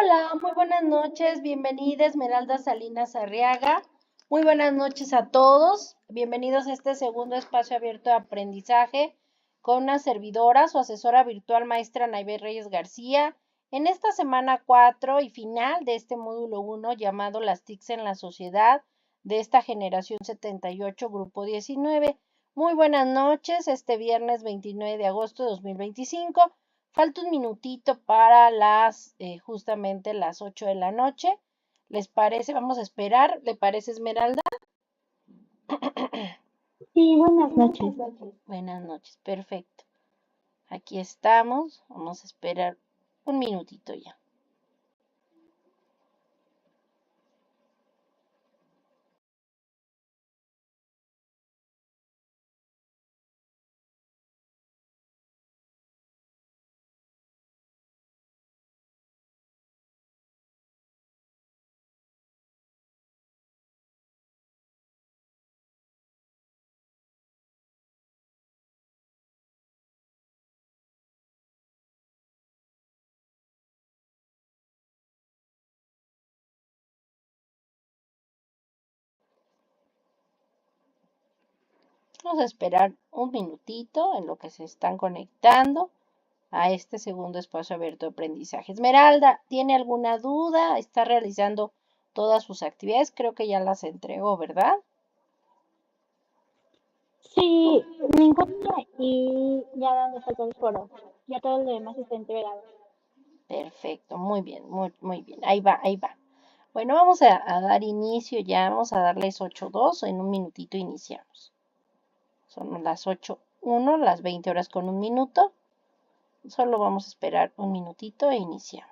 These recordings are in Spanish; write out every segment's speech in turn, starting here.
Hola, muy buenas noches, bienvenida Esmeralda Salinas Arriaga. Muy buenas noches a todos, bienvenidos a este segundo espacio abierto de aprendizaje con una servidora, su asesora virtual maestra Naive Reyes García. En esta semana 4 y final de este módulo 1 llamado Las TICs en la sociedad de esta generación 78, grupo 19. Muy buenas noches, este viernes 29 de agosto de 2025. Falta un minutito para justamente las 8 de la noche. ¿Les parece? Vamos a esperar. ¿Le parece, Esmeralda? Sí, buenas noches. Buenas noches, perfecto. Aquí estamos. Vamos a esperar un minutito ya. Vamos a esperar un minutito en lo que se están conectando a este segundo espacio abierto de aprendizaje. Esmeralda, ¿tiene alguna duda? ¿Está realizando todas sus actividades? Creo que ya las entregó, ¿verdad? Sí, ninguna y ya dando falta el foro. Ya todo lo demás está integrado. Perfecto, muy bien, muy bien. Ahí va, ahí va. Bueno, vamos a dar inicio ya, vamos a darles 8:02, en un minutito iniciamos. Son las 8:01, las 20 horas con un minuto. Solo vamos a esperar un minutito e iniciamos.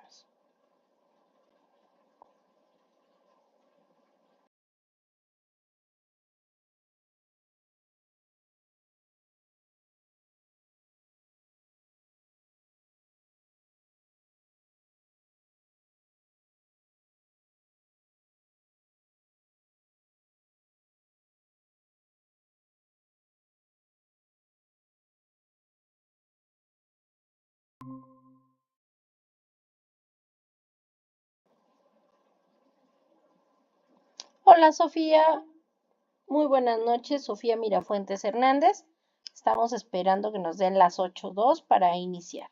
Hola Sofía, muy buenas noches, Sofía Mirafuentes Hernández. Estamos esperando que nos den las 8:02 para iniciar.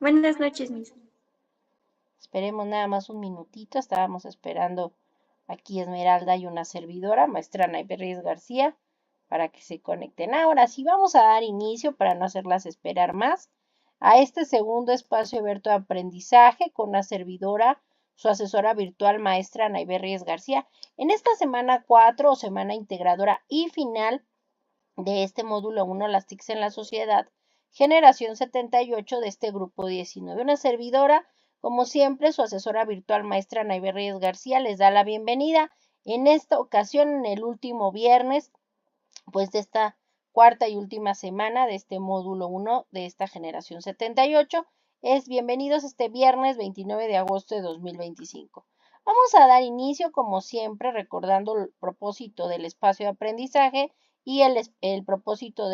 Buenas noches, Miss. Esperemos nada más un minutito, estábamos esperando aquí Esmeralda y una servidora, maestra Naive Reyes García, para que se conecten. Ahora sí, vamos a dar inicio para no hacerlas esperar más a este segundo espacio abierto de aprendizaje con una servidora, su asesora virtual maestra Naive Reyes García. En esta semana 4 o semana integradora y final de este módulo 1, las TICs en la sociedad, generación 78 de este grupo 19. Una servidora, como siempre, su asesora virtual maestra Naive Reyes García les da la bienvenida. En esta ocasión, en el último viernes, pues de esta cuarta y última semana de este módulo 1 de esta generación 78, es bienvenidos este viernes 29 de agosto de 2025. Vamos a dar inicio, como siempre, recordando el propósito del espacio de aprendizaje y el propósito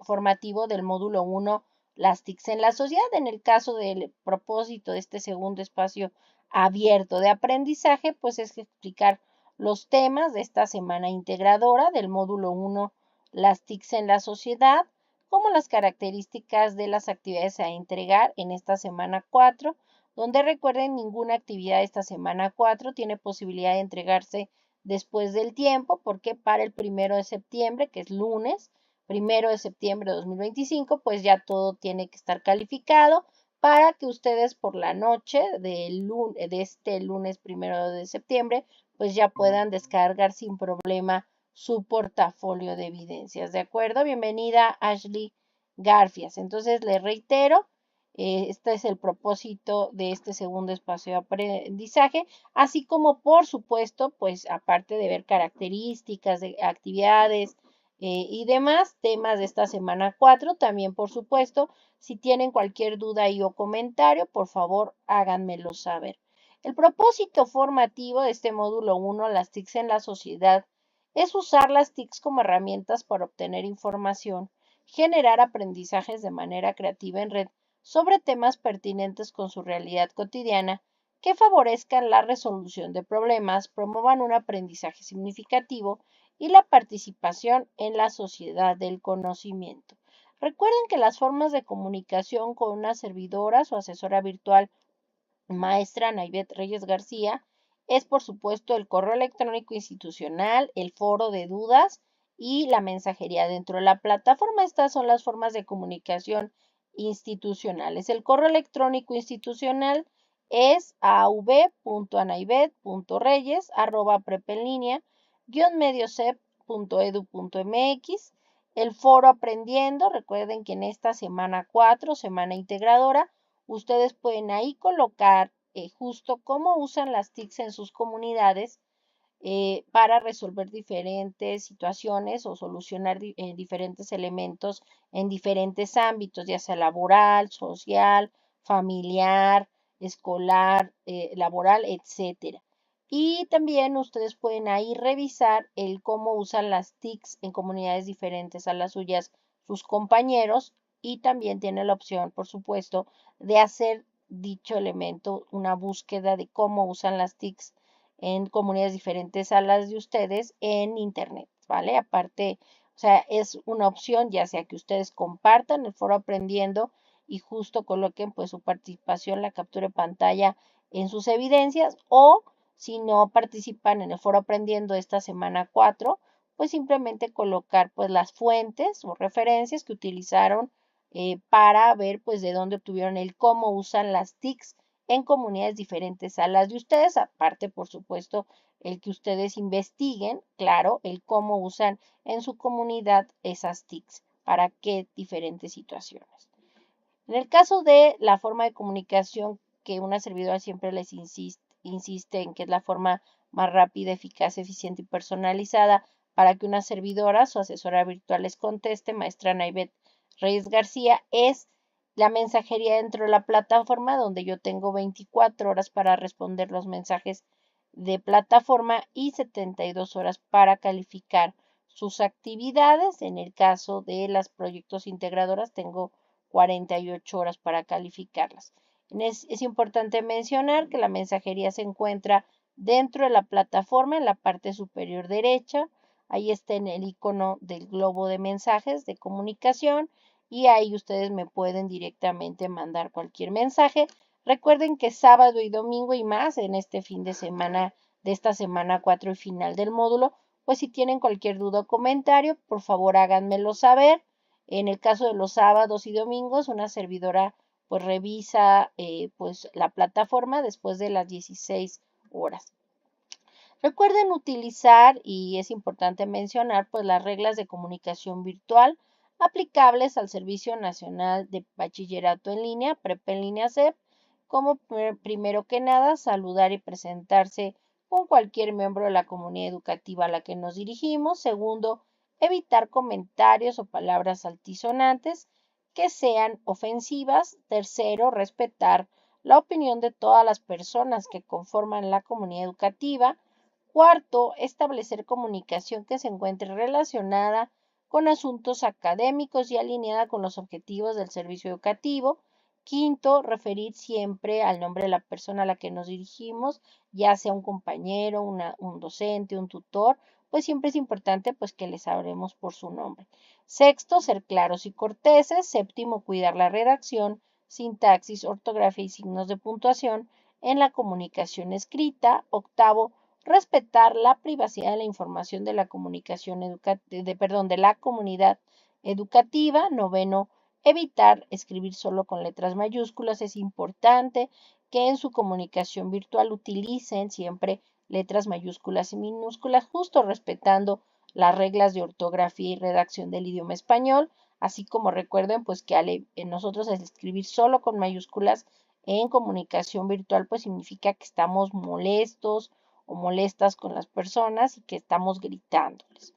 formativo del módulo 1, las TICs en la sociedad. En el caso del propósito de este segundo espacio abierto de aprendizaje, pues es explicar los temas de esta semana integradora del módulo 1, las TICs en la sociedad, como las características de las actividades a entregar en esta semana 4, donde recuerden, ninguna actividad de esta semana 4 tiene posibilidad de entregarse después del tiempo, porque para el 1 de septiembre, que es lunes, 1 de septiembre de 2025, pues ya todo tiene que estar calificado para que ustedes por la noche de este lunes 1 de septiembre, pues ya puedan descargar sin problema su portafolio de evidencias. ¿De acuerdo? Bienvenida Ashley Garfias. Entonces, les reitero, este es el propósito de este segundo espacio de aprendizaje, así como, por supuesto, pues aparte de ver características de actividades y demás temas de esta semana 4, también, por supuesto, si tienen cualquier duda o comentario, por favor, háganmelo saber. El propósito formativo de este módulo 1, las TICs en la sociedad, es usar las TICs como herramientas para obtener información, generar aprendizajes de manera creativa en red sobre temas pertinentes con su realidad cotidiana que favorezcan la resolución de problemas, promuevan un aprendizaje significativo y la participación en la sociedad del conocimiento. Recuerden que las formas de comunicación con una servidora, su asesora virtual, maestra Naibet Reyes García, es por supuesto el correo electrónico institucional, el foro de dudas y la mensajería dentro de la plataforma. Estas son las formas de comunicación institucionales. El correo electrónico institucional es av.anaibet.reyes@prepenlinea-mediosep.edu.mx. El foro aprendiendo, recuerden que en esta semana 4, semana integradora, ustedes pueden ahí colocar justo cómo usan las TICs en sus comunidades para resolver diferentes situaciones o solucionar diferentes elementos en diferentes ámbitos, ya sea laboral, social, familiar, escolar, laboral, etcétera. Y también ustedes pueden ahí revisar el cómo usan las TICs en comunidades diferentes a las suyas sus compañeros, y también tiene la opción, por supuesto, de hacer dicho elemento una búsqueda de cómo usan las TICs en comunidades diferentes a las de ustedes en internet, ¿vale? Aparte, o sea, es una opción, ya sea que ustedes compartan el foro aprendiendo y justo coloquen pues su participación, la captura de pantalla en sus evidencias, o si no participan en el foro aprendiendo esta semana 4, pues simplemente colocar pues las fuentes o referencias que utilizaron para ver pues de dónde obtuvieron el cómo usan las TICs en comunidades diferentes a las de ustedes, aparte, por supuesto, el que ustedes investiguen, claro, el cómo usan en su comunidad esas TICs, para qué diferentes situaciones. En el caso de la forma de comunicación que una servidora siempre les insiste en que es la forma más rápida, eficaz, eficiente y personalizada para que una servidora, su asesora virtual, les conteste, maestra Naibet Reyes García, es la mensajería dentro de la plataforma, donde yo tengo 24 horas para responder los mensajes de plataforma y 72 horas para calificar sus actividades. En el caso de las proyectos integradoras, tengo 48 horas para calificarlas. Es importante mencionar que la mensajería se encuentra dentro de la plataforma en la parte superior derecha. Ahí está en el icono del globo de mensajes de comunicación, y ahí ustedes me pueden directamente mandar cualquier mensaje. Recuerden que sábado y domingo y más en este fin de semana, de esta semana 4 y final del módulo, pues si tienen cualquier duda o comentario, por favor háganmelo saber. En el caso de los sábados y domingos, una servidora pues revisa pues la plataforma después de las 16 horas. Recuerden utilizar, y es importante mencionar, pues las reglas de comunicación virtual aplicables al Servicio Nacional de Bachillerato en Línea, Prepa en Línea SEP, como primero que nada saludar y presentarse con cualquier miembro de la comunidad educativa a la que nos dirigimos. Segundo, evitar comentarios o palabras altisonantes que sean ofensivas. Tercero, respetar la opinión de todas las personas que conforman la comunidad educativa. Cuarto, establecer comunicación que se encuentre relacionada con asuntos académicos y alineada con los objetivos del servicio educativo. Quinto, referir siempre al nombre de la persona a la que nos dirigimos, ya sea un compañero, un docente, un tutor, pues siempre es importante pues que les hablemos por su nombre. Sexto, ser claros y corteses. Séptimo, cuidar la redacción, sintaxis, ortografía y signos de puntuación en la comunicación escrita. Octavo, respetar la privacidad de la información de la comunicación de la comunidad educativa. Noveno, evitar escribir solo con letras mayúsculas. Es importante que en su comunicación virtual utilicen siempre letras mayúsculas y minúsculas, justo respetando las reglas de ortografía y redacción del idioma español, así como recuerden pues que nosotros al escribir solo con mayúsculas en comunicación virtual pues significa que estamos molestos o molestas con las personas y que estamos gritándoles.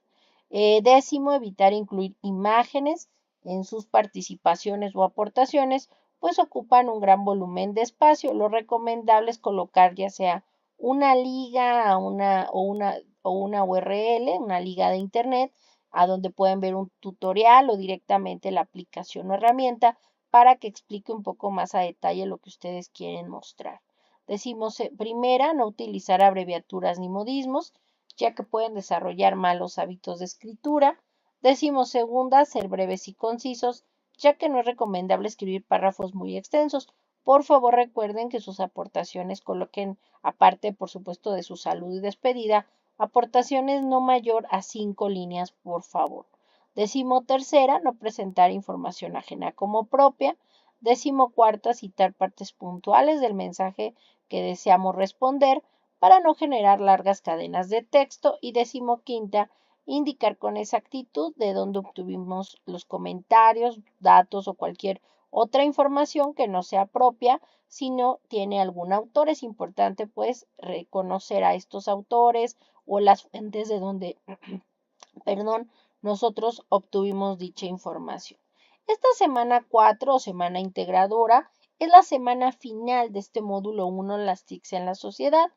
Décimo, evitar incluir imágenes en sus participaciones o aportaciones, pues ocupan un gran volumen de espacio. Lo recomendable es colocar ya sea una liga o una URL, una liga de internet, a donde pueden ver un tutorial o directamente la aplicación o herramienta para que explique un poco más a detalle lo que ustedes quieren mostrar. Decimos primera, no utilizar abreviaturas ni modismos, ya que pueden desarrollar malos hábitos de escritura. Decimos segunda, ser breves y concisos, ya que no es recomendable escribir párrafos muy extensos. Por favor, recuerden que sus aportaciones coloquen, aparte, por supuesto, de su salud y despedida, aportaciones no mayor a 5 líneas, por favor. Decimo tercera, no presentar información ajena como propia. Décimo cuarta, citar partes puntuales del mensaje que deseamos responder para no generar largas cadenas de texto. Y décimo quinta, indicar con exactitud de dónde obtuvimos los comentarios, datos o cualquier otra información que no sea propia, si no tiene algún autor. Es importante pues reconocer a estos autores o las fuentes de donde, perdón, nosotros obtuvimos dicha información. Esta semana 4 o semana integradora es la semana final de este módulo 1, las TICs en la sociedad.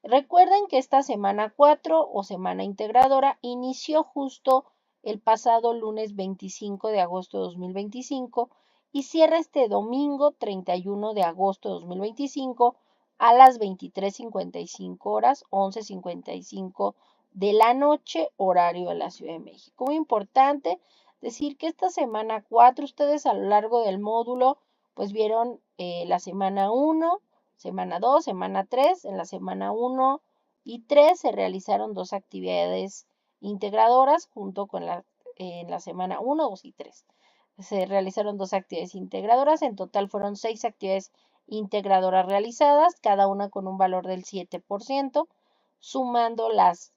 Recuerden que esta semana 4 o semana integradora inició justo el pasado lunes 25 de agosto de 2025 y cierra este domingo 31 de agosto de 2025 a las 23:55 horas, 11:55 de la noche, horario de la Ciudad de México. Muy importante decir que esta semana 4, ustedes a lo largo del módulo, pues vieron la semana 1, semana 2, semana 3. En la semana 1 y 3 se realizaron 2 actividades integradoras junto con en la semana 1, 2 y 3. Se realizaron 2 actividades integradoras. En total fueron 6 actividades integradoras realizadas, cada una con un valor del 7%. Sumando las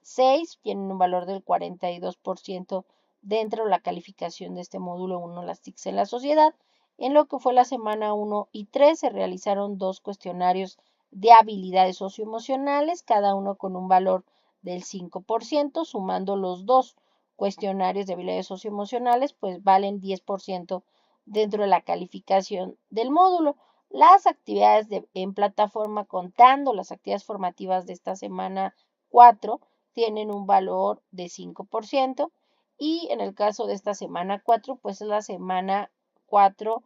6, tienen un valor del 42% dentro de la calificación de este módulo 1, las TICs en la sociedad. En lo que fue la semana 1 y 3 se realizaron 2 cuestionarios de habilidades socioemocionales, cada uno con un valor del 5%, sumando los 2 cuestionarios de habilidades socioemocionales, pues valen 10% dentro de la calificación del módulo. Las actividades en plataforma, contando las actividades formativas de esta semana 4, tienen un valor de 5%. Y en el caso de esta semana 4, pues es la semana 4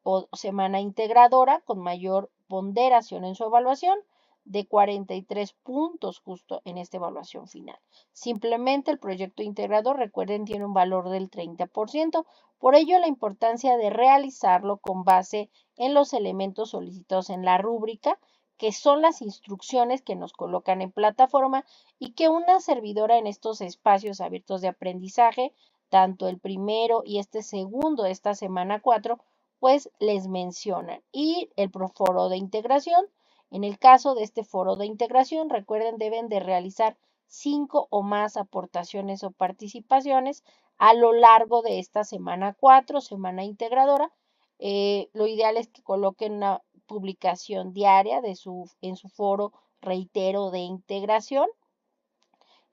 o semana integradora con mayor ponderación en su evaluación, de 43 puntos justo en esta evaluación final. Simplemente el proyecto integrador, recuerden, tiene un valor del 30%, por ello la importancia de realizarlo con base en los elementos solicitados en la rúbrica, que son las instrucciones que nos colocan en plataforma y que una servidora en estos espacios abiertos de aprendizaje, tanto el primero y este segundo de esta semana 4, pues les mencionan. Y el foro de integración, en el caso de este foro de integración, recuerden, deben de realizar 5 o más aportaciones o participaciones a lo largo de esta semana 4, semana integradora. Lo ideal es que coloquen una publicación diaria en su foro, reitero, de integración,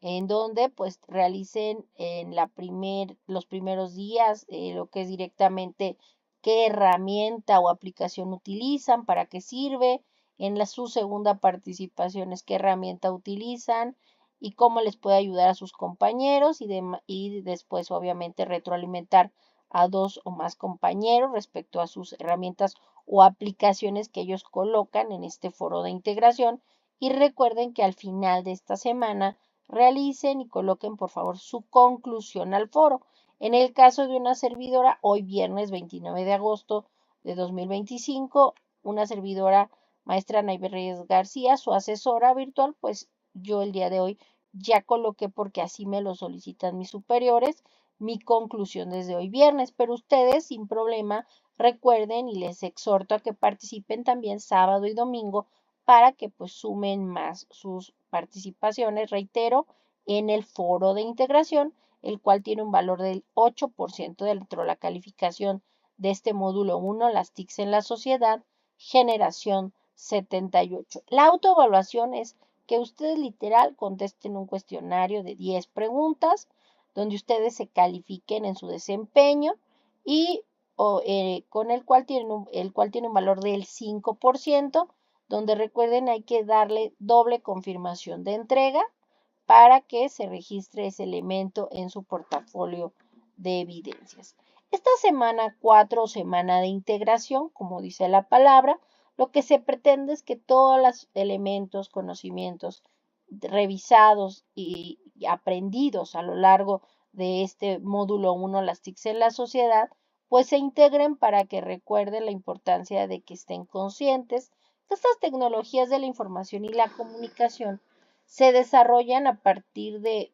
en donde pues realicen en los primeros días lo que es directamente qué herramienta o aplicación utilizan, para qué sirve. En su segunda participación es qué herramienta utilizan y cómo les puede ayudar a sus compañeros, y después obviamente retroalimentar a 2 o más compañeros respecto a sus herramientas o aplicaciones que ellos colocan en este foro de integración. Y recuerden que al final de esta semana realicen y coloquen por favor su conclusión al foro. En el caso de una servidora, hoy viernes 29 de agosto de 2025, una servidora, maestra Naybe Reyes García, su asesora virtual, pues yo el día de hoy ya coloqué, porque así me lo solicitan mis superiores, mi conclusión desde hoy viernes, pero ustedes sin problema recuerden, y les exhorto a que participen también sábado y domingo para que pues sumen más sus participaciones, reitero, en el foro de integración, el cual tiene un valor del 8% dentro de la calificación de este módulo 1, las TICs en la sociedad, generación 78. La autoevaluación es que ustedes literal contesten un cuestionario de 10 preguntas, donde ustedes se califiquen en su desempeño y con el cual tiene un valor del 5%, donde recuerden hay que darle doble confirmación de entrega para que se registre ese elemento en su portafolio de evidencias. Esta semana 4, semana de integración, como dice la palabra, Lo que se pretende es que todos los elementos, conocimientos revisados y aprendidos a lo largo de este módulo 1, las TICs en la sociedad, pues se integren para que recuerden la importancia de que estén conscientes que estas tecnologías de la información y la comunicación se desarrollan a partir de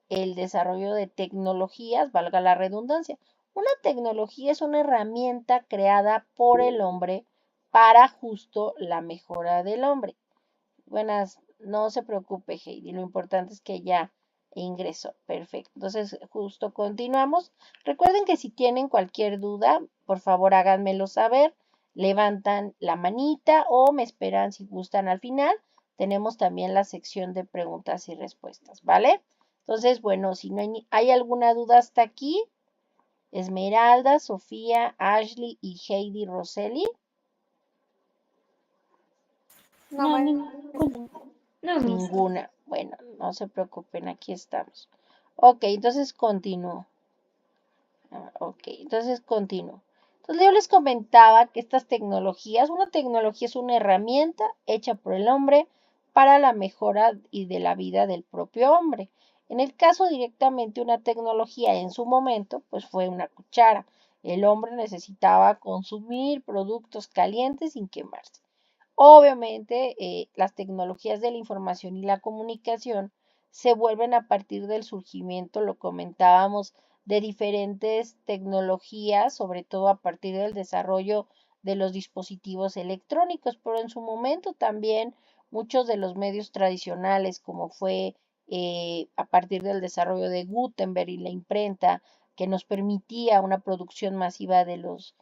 el desarrollo de tecnologías, valga la redundancia. Una tecnología es una herramienta creada por el hombre para justo la mejora del hombre. Buenas, no se preocupe, Heidi, lo importante es que ya ingresó. Perfecto. Entonces, justo continuamos. Recuerden que si tienen cualquier duda, por favor háganmelo saber. Levantan la manita o me esperan si gustan al final. Tenemos también la sección de preguntas y respuestas, ¿vale? Entonces, bueno, si no hay alguna duda hasta aquí, Esmeralda, Sofía, Ashley y Heidi Rosselli. No, ninguna. No, miss. Ninguna. Bueno, no se preocupen, aquí estamos. Ok, entonces continúo. Ok, entonces continúo. Entonces yo les comentaba que estas tecnologías, una tecnología es una herramienta hecha por el hombre para la mejora y de la vida del propio hombre. En el caso directamente una tecnología en su momento, pues fue una cuchara. El hombre necesitaba consumir productos calientes sin quemarse. Obviamente, las tecnologías de la información y la comunicación se vuelven a partir del surgimiento, lo comentábamos, de diferentes tecnologías, sobre todo a partir del desarrollo de los dispositivos electrónicos, pero en su momento también muchos de los medios tradicionales, como fue a partir del desarrollo de Gutenberg y la imprenta, que nos permitía una producción masiva de los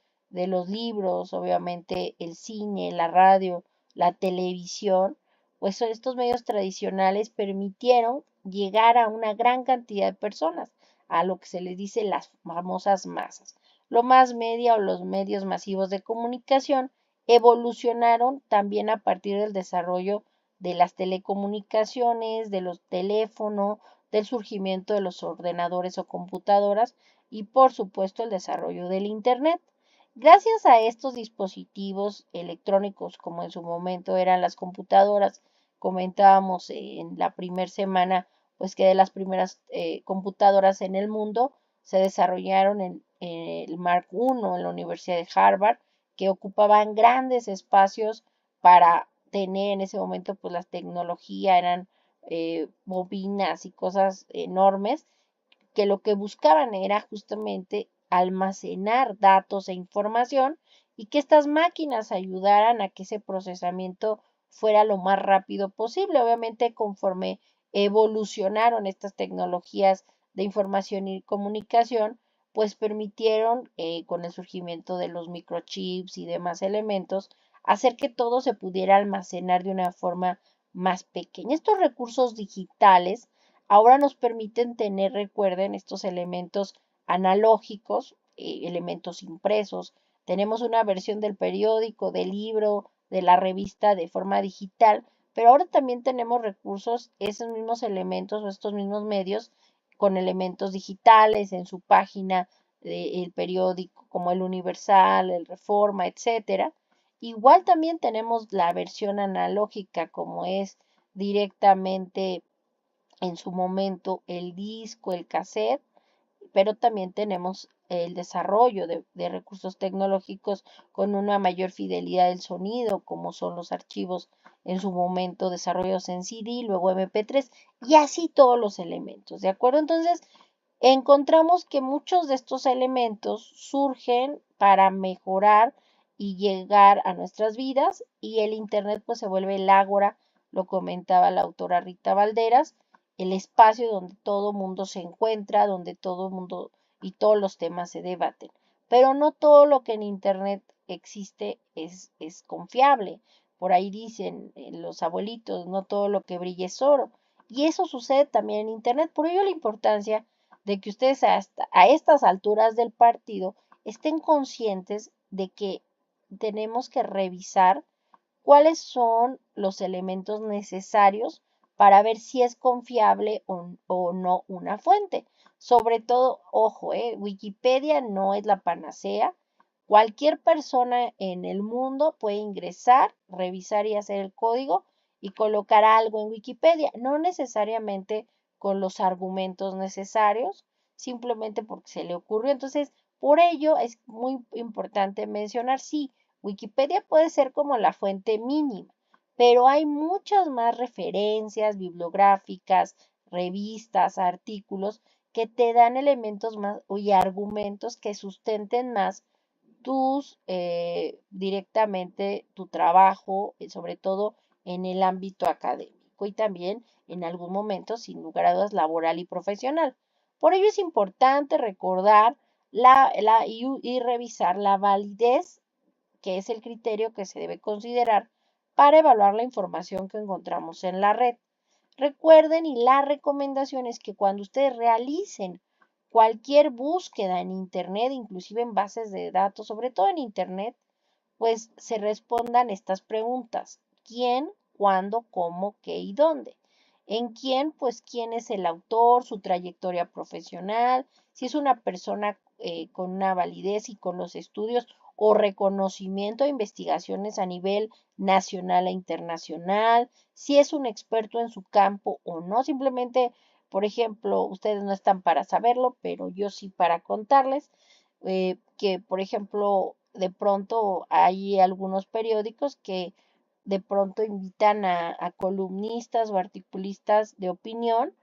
libros, obviamente el cine, la radio, la televisión, pues estos medios tradicionales permitieron llegar a una gran cantidad de personas, a lo que se les dice las famosas masas. Lo más media o los medios masivos de comunicación evolucionaron también a partir del desarrollo de las telecomunicaciones, de los teléfonos, del surgimiento de los ordenadores o computadoras y por supuesto el desarrollo del Internet. Gracias a estos dispositivos electrónicos, como en su momento eran las computadoras, comentábamos en la primera semana, pues que de las primeras computadoras en el mundo se desarrollaron en el Mark I en la Universidad de Harvard, que ocupaban grandes espacios para tener en ese momento, pues la tecnología eran bobinas y cosas enormes que lo que buscaban era justamente almacenar datos e información y que estas máquinas ayudaran a que ese procesamiento fuera lo más rápido posible. Obviamente, conforme evolucionaron estas tecnologías de información y comunicación, pues permitieron, con el surgimiento de los microchips y demás elementos, hacer que todo se pudiera almacenar de una forma más pequeña. Estos recursos digitales ahora nos permiten tener, recuerden, estos elementos analógicos, elementos impresos. Tenemos una versión del periódico, del libro, de la revista de forma digital, pero ahora también tenemos recursos, esos mismos elementos o estos mismos medios con elementos digitales en su página, el periódico como el Universal, el Reforma, etcétera. Igual también tenemos la versión analógica como es directamente en su momento el disco, el cassette, pero también tenemos el desarrollo de recursos tecnológicos con una mayor fidelidad del sonido, como son los archivos en su momento desarrollados en CD, luego MP3 y así todos los elementos, ¿de acuerdo? Entonces, encontramos que muchos de estos elementos surgen para mejorar y llegar a nuestras vidas y el Internet pues se vuelve el ágora, lo comentaba la autora Rita Valderas, el espacio donde todo mundo se encuentra, donde todo mundo y todos los temas se debaten. Pero no todo lo que en Internet existe es confiable. Por ahí dicen los abuelitos, no todo lo que brilla es oro. Y eso sucede también en Internet. Por ello la importancia de que ustedes a estas alturas del partido estén conscientes de que tenemos que revisar cuáles son los elementos necesarios para ver si es confiable o no una fuente. Sobre todo, ojo, Wikipedia no es la panacea, Cualquier persona en el mundo puede ingresar, revisar y hacer el código y colocar algo en Wikipedia, no necesariamente con los argumentos necesarios, simplemente porque se le ocurrió. Entonces, por ello es muy importante mencionar, sí, Wikipedia puede ser como la fuente mínima, pero hay muchas más referencias bibliográficas, revistas, artículos que te dan elementos más y argumentos que sustenten más directamente tu trabajo, sobre todo en el ámbito académico y también en algún momento, sin lugar a dudas, laboral y profesional. Por ello es importante recordar y revisar la validez, que es el criterio que se debe considerar para evaluar la información que encontramos en la red. Recuerden, y la recomendación es que cuando ustedes realicen cualquier búsqueda en Internet, inclusive en bases de datos, sobre todo en Internet, pues se respondan estas preguntas. ¿Quién, cuándo, cómo, qué y dónde? En quién, pues quién es el autor, su trayectoria profesional, si es una persona con una validez y con los estudios o reconocimiento de investigaciones a nivel nacional e internacional, si es un experto en su campo o no, simplemente, por ejemplo, ustedes no están para saberlo, pero yo sí para contarles que, por ejemplo, de pronto hay algunos periódicos que de pronto invitan a columnistas o articulistas de opinión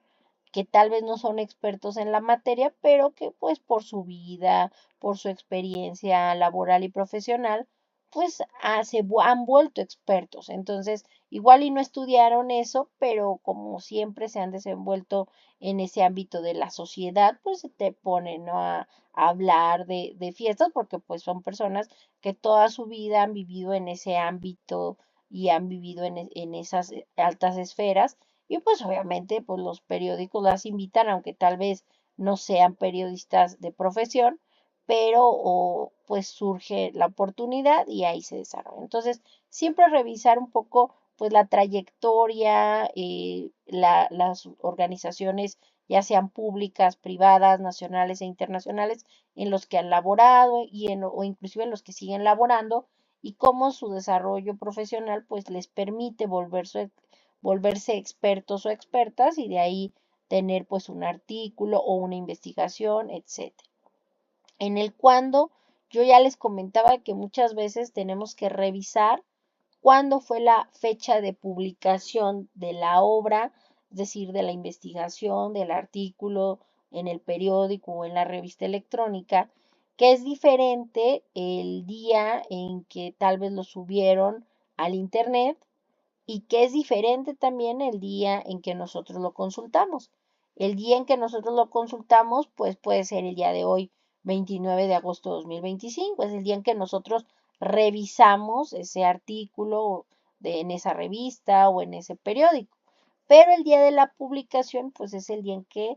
que tal vez no son expertos en la materia, pero que pues por su vida, por su experiencia laboral y profesional, pues han vuelto expertos. Entonces, igual y no estudiaron eso, pero como siempre se han desenvuelto en ese ámbito de la sociedad, pues se te ponen, ¿no? A hablar de fiestas, porque pues son personas que toda su vida han vivido en ese ámbito y han vivido en esas altas esferas y pues obviamente pues los periódicos las invitan, aunque tal vez no sean periodistas de profesión, pero pues surge la oportunidad y ahí se desarrolla. Entonces, siempre revisar un poco pues la trayectoria, las organizaciones, ya sean públicas, privadas, nacionales e internacionales, en los que han laborado o inclusive en los que siguen laborando y cómo su desarrollo profesional pues les permite volverse expertos o expertas y de ahí tener pues un artículo o una investigación, etcétera. En el cuándo, yo ya les comentaba que muchas veces tenemos que revisar cuándo fue la fecha de publicación de la obra, es decir, de la investigación, del artículo en el periódico o en la revista electrónica, que es diferente el día en que tal vez lo subieron al internet y que es diferente también el día en que nosotros lo consultamos. El día en que nosotros lo consultamos, pues puede ser el día de hoy, 29 de agosto de 2025, es el día en que nosotros revisamos ese artículo en esa revista o en ese periódico. Pero el día de la publicación, pues es el día en que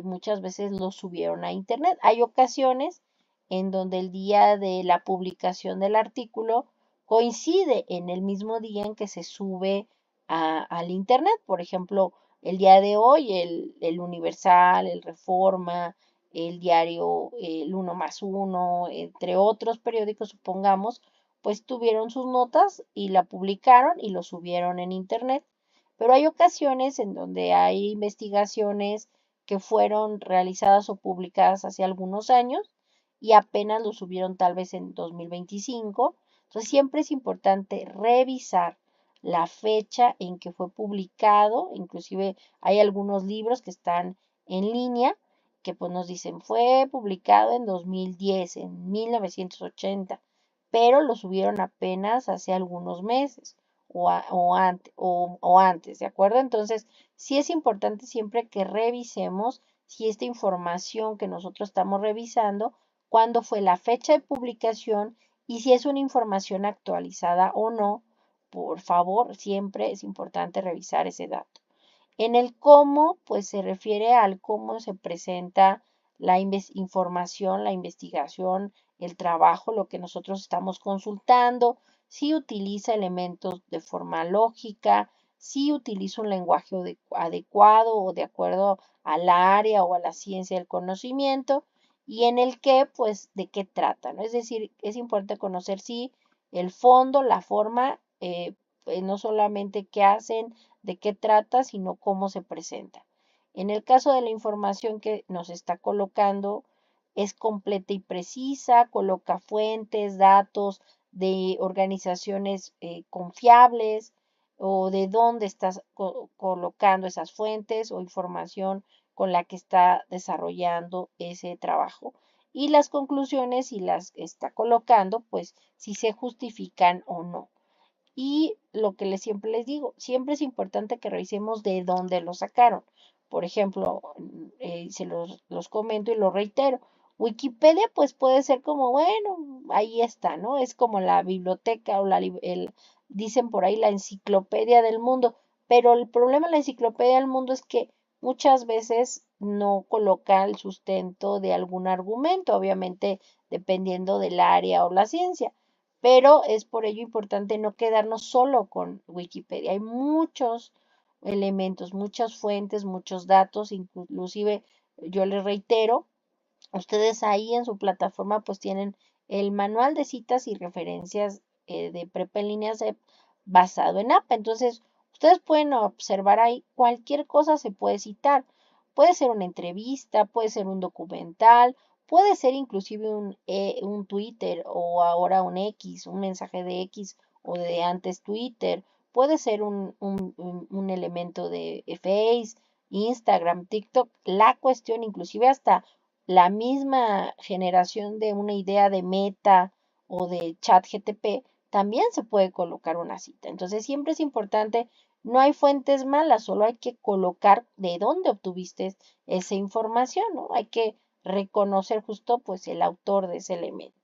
muchas veces lo subieron a internet. Hay ocasiones en donde el día de la publicación del artículo coincide en el mismo día en que se sube al internet. Por ejemplo, el día de hoy, el Universal, el Reforma, el diario El Uno más Uno, entre otros periódicos, supongamos, pues tuvieron sus notas y la publicaron y lo subieron en internet. Pero hay ocasiones en donde hay investigaciones que fueron realizadas o publicadas hace algunos años y apenas lo subieron tal vez en 2025. Entonces siempre es importante revisar la fecha en que fue publicado, inclusive hay algunos libros que están en línea que pues nos dicen fue publicado en 2010, en 1980, pero lo subieron apenas hace algunos meses o antes, ¿de acuerdo? Entonces, sí es importante siempre que revisemos si esta información que nosotros estamos revisando, cuándo fue la fecha de publicación y si es una información actualizada o no. Por favor, siempre es importante revisar ese dato. En el cómo, pues se refiere al cómo se presenta la información, la investigación, el trabajo, lo que nosotros estamos consultando, si utiliza elementos de forma lógica, si utiliza un lenguaje adecuado o de acuerdo a la área o a la ciencia del conocimiento y en el qué, pues, de qué trata, ¿no? Es decir, es importante conocer, sí, el fondo, la forma, no solamente qué hacen, de qué trata, sino cómo se presenta. En el caso de la información que nos está colocando, es completa y precisa, coloca fuentes, datos de organizaciones confiables o de dónde estás colocando esas fuentes o información con la que está desarrollando ese trabajo. Y las conclusiones, si las está colocando, pues si se justifican o no. Y lo que siempre les digo, siempre es importante que revisemos de dónde lo sacaron. Por ejemplo, se los comento y lo reitero. Wikipedia pues puede ser como, bueno, ahí está, ¿no? Es como la biblioteca o dicen por ahí la enciclopedia del mundo. Pero el problema de la enciclopedia del mundo es que muchas veces no coloca el sustento de algún argumento, obviamente dependiendo del área o la ciencia, pero es por ello importante no quedarnos solo con Wikipedia. Hay muchos elementos, muchas fuentes, muchos datos, inclusive yo les reitero, ustedes ahí en su plataforma pues tienen el manual de citas y referencias de prepa en línea basado en APA. Entonces, ustedes pueden observar ahí cualquier cosa se puede citar. Puede ser una entrevista, puede ser un documental, puede ser inclusive un Twitter o ahora un X, un mensaje de X o de antes Twitter. Puede ser un elemento de Face, Instagram, TikTok. La cuestión, inclusive hasta la misma generación de una idea de Meta o de ChatGTP, también se puede colocar una cita. Entonces siempre es importante, no hay fuentes malas, solo hay que colocar de dónde obtuviste esa información, ¿no? Hay que reconocer justo pues el autor de ese elemento.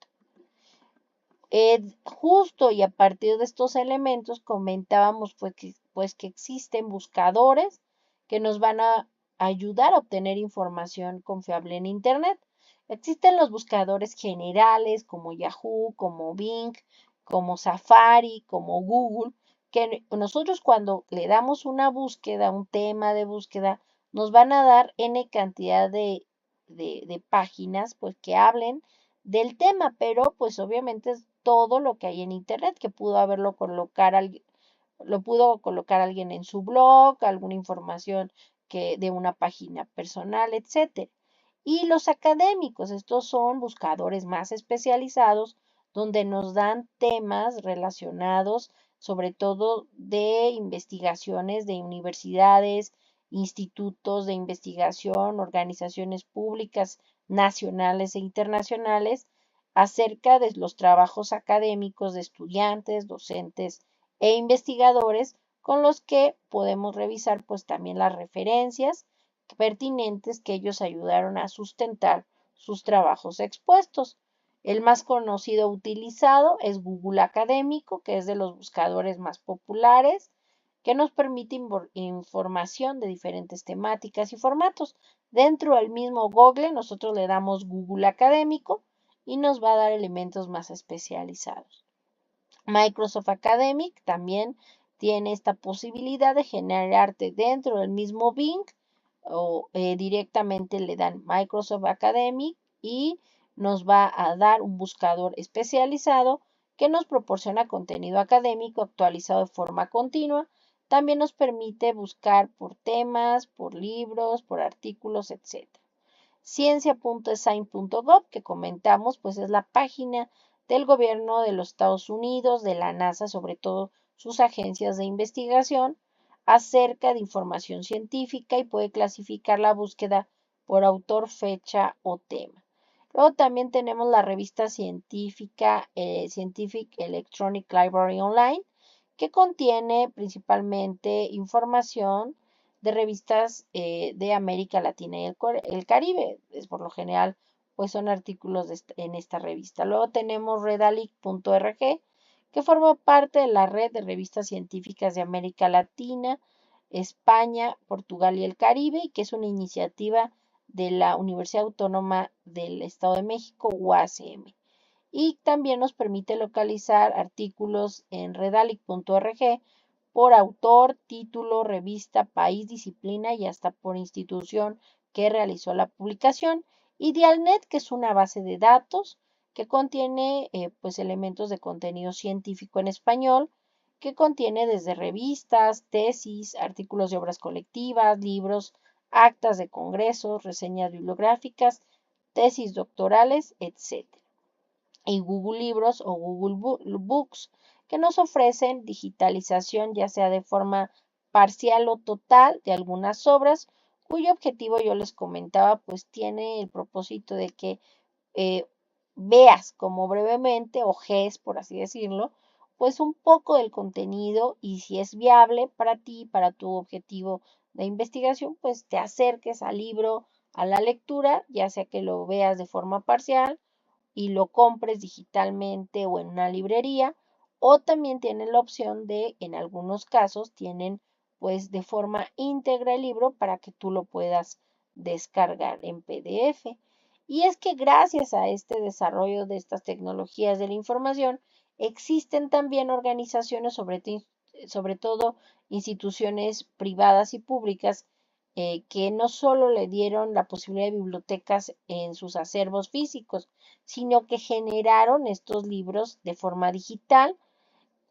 Justo y a partir de estos elementos comentábamos pues que existen buscadores que nos van a ayudar a obtener información confiable en Internet. Existen los buscadores generales como Yahoo, como Bing, como Safari, como Google, que nosotros cuando le damos una búsqueda, un tema de búsqueda, nos van a dar N cantidad de páginas pues que hablen del tema, pero pues obviamente es todo lo que hay en internet que pudo lo pudo colocar alguien en su blog, alguna información que de una página personal, etcétera. Y los académicos, estos son buscadores más especializados donde nos dan temas relacionados sobre todo de investigaciones de universidades, institutos de investigación, organizaciones públicas nacionales e internacionales acerca de los trabajos académicos de estudiantes, docentes e investigadores con los que podemos revisar pues también las referencias pertinentes que ellos ayudaron a sustentar sus trabajos expuestos. El más conocido utilizado es Google Académico, que es de los buscadores más populares, que nos permite información de diferentes temáticas y formatos. Dentro del mismo Google, nosotros le damos Google Académico y nos va a dar elementos más especializados. Microsoft Academic también tiene esta posibilidad de generarte dentro del mismo Bing o directamente le dan Microsoft Academic y nos va a dar un buscador especializado que nos proporciona contenido académico actualizado de forma continua. También nos permite buscar por temas, por libros, por artículos, etc. Ciencia.design.gov, que comentamos, pues es la página del gobierno de los Estados Unidos, de la NASA, sobre todo sus agencias de investigación, acerca de información científica y puede clasificar la búsqueda por autor, fecha o tema. Luego también tenemos la revista científica Scientific Electronic Library Online, que contiene principalmente información de revistas de América Latina y el Caribe. Es por lo general, pues son artículos en esta revista. Luego tenemos redalic.org, que forma parte de la red de revistas científicas de América Latina, España, Portugal y el Caribe, y que es una iniciativa de la Universidad Autónoma del Estado de México, UASM. Y también nos permite localizar artículos en redalic.org por autor, título, revista, país, disciplina y hasta por institución que realizó la publicación. Idealnet, que es una base de datos que contiene pues elementos de contenido científico en español, que contiene desde revistas, tesis, artículos de obras colectivas, libros, actas de congresos, reseñas bibliográficas, tesis doctorales, etc. Y Google Libros o Google Books, que nos ofrecen digitalización ya sea de forma parcial o total de algunas obras, cuyo objetivo yo les comentaba, pues tiene el propósito de que eh, veas como brevemente, ojes, por así decirlo, pues un poco del contenido y si es viable para ti, para tu objetivo de investigación, pues te acerques al libro, a la lectura, ya sea que lo veas de forma parcial y lo compres digitalmente o en una librería, o también tienen la opción de, en algunos casos, tienen pues de forma íntegra el libro para que tú lo puedas descargar en PDF. Y es que gracias a este desarrollo de estas tecnologías de la información, existen también organizaciones, sobre todo instituciones privadas y públicas, que no solo le dieron la posibilidad de bibliotecas en sus acervos físicos, sino que generaron estos libros de forma digital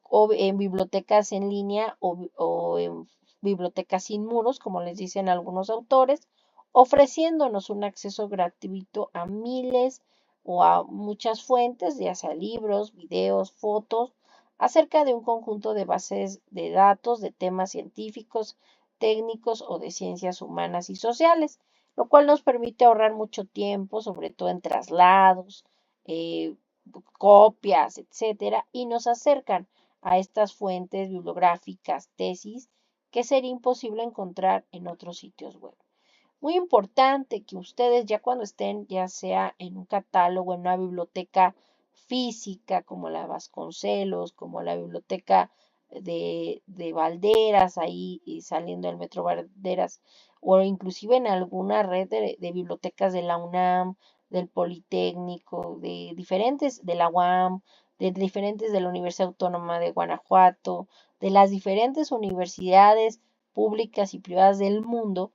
o en bibliotecas en línea o en bibliotecas sin muros, como les dicen algunos autores, ofreciéndonos un acceso gratuito a miles o a muchas fuentes, ya sea libros, videos, fotos, acerca de un conjunto de bases de datos de temas científicos, técnicos o de ciencias humanas y sociales, lo cual nos permite ahorrar mucho tiempo, sobre todo en traslados, eh, copias, etcétera, y nos acercan a estas fuentes bibliográficas, tesis, que sería imposible encontrar en otros sitios web. Muy importante que ustedes ya cuando estén, ya sea en un catálogo, en una biblioteca física como la Vasconcelos, como la biblioteca de Valderas, ahí y saliendo del Metro Valderas, o inclusive en alguna red de bibliotecas de la UNAM, del Politécnico, de diferentes, de la UAM, de diferentes de la Universidad Autónoma de Guanajuato, de las diferentes universidades públicas y privadas del mundo.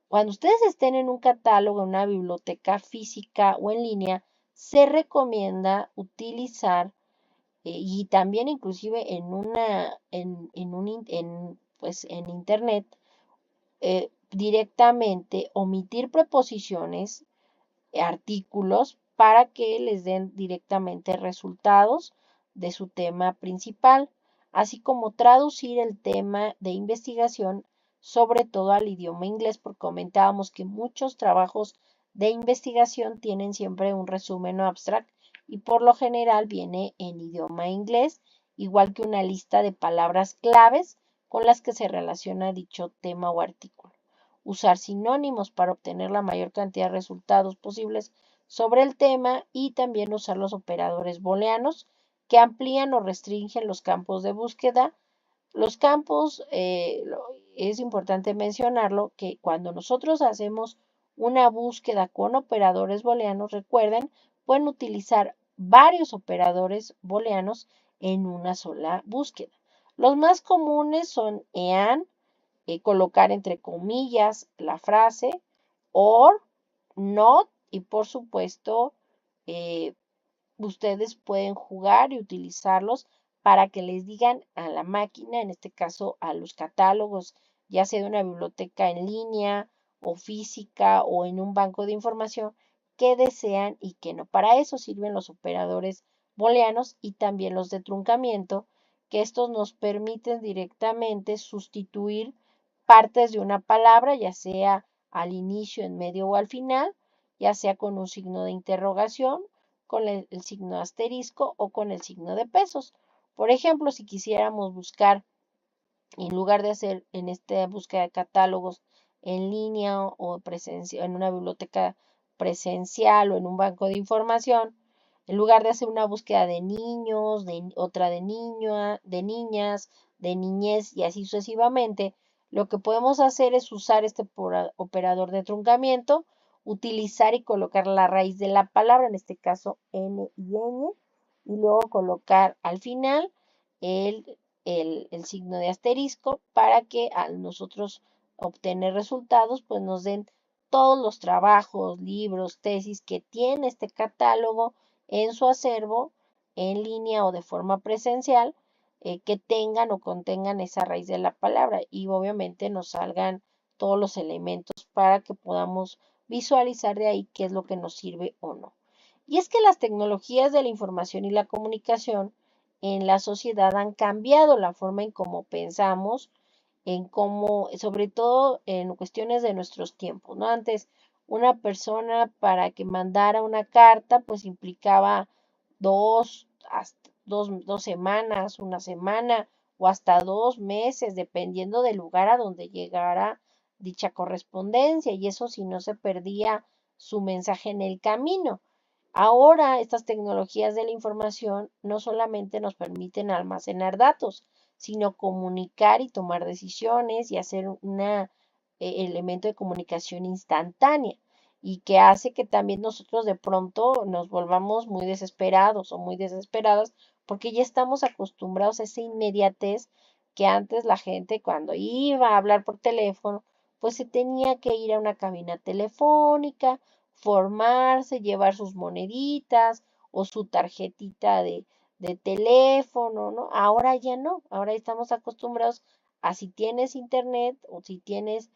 Cuando ustedes estén en un catálogo, en una biblioteca física o en línea, se recomienda utilizar y también inclusive pues en internet directamente omitir preposiciones, artículos para que les den directamente resultados de su tema principal, así como traducir el tema de investigación sobre todo al idioma inglés, porque comentábamos que muchos trabajos de investigación tienen siempre un resumen o abstract y por lo general viene en idioma inglés, igual que una lista de palabras claves con las que se relaciona dicho tema o artículo. Usar sinónimos para obtener la mayor cantidad de resultados posibles sobre el tema y también usar los operadores booleanos que amplían o restringen los campos de búsqueda. Los campos, es importante mencionarlo, que cuando nosotros hacemos una búsqueda con operadores booleanos, recuerden, pueden utilizar varios operadores booleanos en una sola búsqueda. Los más comunes son EAN, colocar entre comillas la frase, or, not, y por supuesto, eh, ustedes pueden jugar y utilizarlos para que les digan a la máquina, en este caso a los catálogos, ya sea de una biblioteca en línea o física o en un banco de información, qué desean y qué no. Para eso sirven los operadores booleanos y también los de truncamiento, que estos nos permiten directamente sustituir partes de una palabra, ya sea al inicio, en medio o al final, ya sea con un signo de interrogación, con el signo de asterisco o con el signo de pesos. Por ejemplo, si quisiéramos buscar, en lugar de hacer en esta búsqueda de catálogos en línea o en una biblioteca presencial o en un banco de información, en lugar de hacer una búsqueda de niños, otra de niñas, de niñez y así sucesivamente, lo que podemos hacer es usar este operador de truncamiento, utilizar y colocar la raíz de la palabra, en este caso N y N, y luego colocar al final el, el signo de asterisco para que al nosotros obtener resultados, pues nos den todos los trabajos, libros, tesis que tiene este catálogo en su acervo, en línea o de forma presencial, que tengan o contengan esa raíz de la palabra y obviamente nos salgan todos los elementos para que podamos visualizar de ahí qué es lo que nos sirve o no. Y es que las tecnologías de la información y la comunicación en la sociedad han cambiado la forma en cómo pensamos, en cómo, sobre todo en cuestiones de nuestros tiempos, ¿no? Antes, una persona para que mandara una carta, pues implicaba hasta dos semanas, una semana o hasta 2 meses, dependiendo del lugar a donde llegara dicha correspondencia, y eso si no se perdía su mensaje en el camino. Ahora, estas tecnologías de la información no solamente nos permiten almacenar datos, sino comunicar y tomar decisiones y hacer un elemento de comunicación instantánea y que hace que también nosotros de pronto nos volvamos muy desesperados o muy desesperadas porque ya estamos acostumbrados a esa inmediatez que antes la gente cuando iba a hablar por teléfono, pues se tenía que ir a una cabina telefónica, formarse, llevar sus moneditas o su tarjetita de teléfono, ¿no? Ahora ya no, ahora estamos acostumbrados a si tienes internet o si tienes,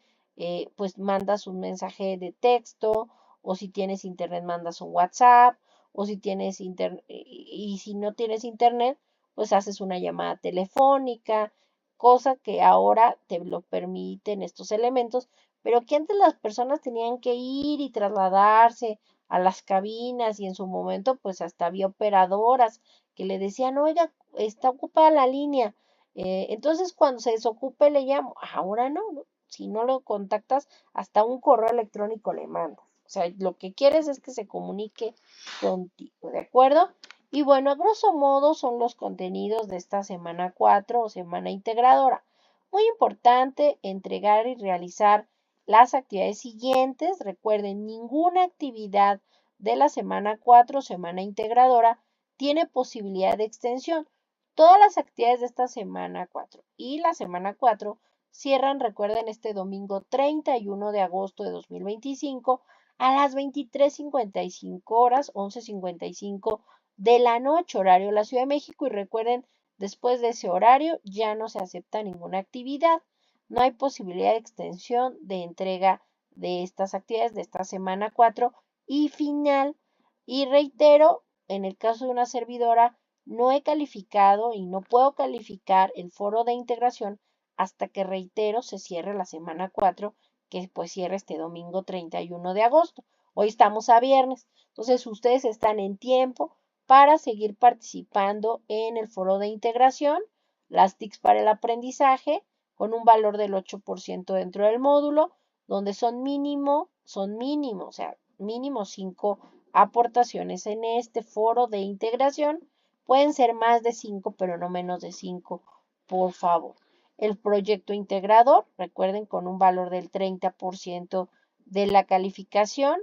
pues mandas un mensaje de texto o si tienes internet mandas un WhatsApp o si tienes internet y si no tienes internet, pues haces una llamada telefónica, cosa que ahora te lo permiten estos elementos, pero que antes las personas tenían que ir y trasladarse a las cabinas y en su momento pues hasta había operadoras que le decían, oiga, está ocupada la línea. Entonces cuando se desocupe le llamo. Ahora no, ¿no? Si no lo contactas, hasta un correo electrónico le mandas. O sea, lo que quieres es que se comunique contigo, ¿de acuerdo? Y bueno, a grosso modo son los contenidos de esta semana 4 o semana integradora. Muy importante entregar y realizar las actividades siguientes. Recuerden, ninguna actividad de la semana 4 semana integradora tiene posibilidad de extensión. Todas las actividades de esta semana 4 y la semana 4 cierran, recuerden, este domingo 31 de agosto de 2025 a las 23:55 horas, 11:55 de la noche, horario de la Ciudad de México. Y recuerden, después de ese horario ya no se acepta ninguna actividad. No hay posibilidad de extensión de entrega de estas actividades de esta semana 4 y final. Y reitero, en el caso de una servidora, no he calificado y no puedo calificar el foro de integración hasta que, reitero, se cierre la semana 4, que pues cierre este domingo 31 de agosto. Hoy estamos a viernes, entonces ustedes están en tiempo para seguir participando en el foro de integración, las TICs para el aprendizaje, con un valor del 8% dentro del módulo, donde son mínimo, o sea, mínimo 5 aportaciones en este foro de integración. Pueden ser más de 5, pero no menos de 5, por favor. El proyecto integrador, recuerden, con un valor del 30% de la calificación,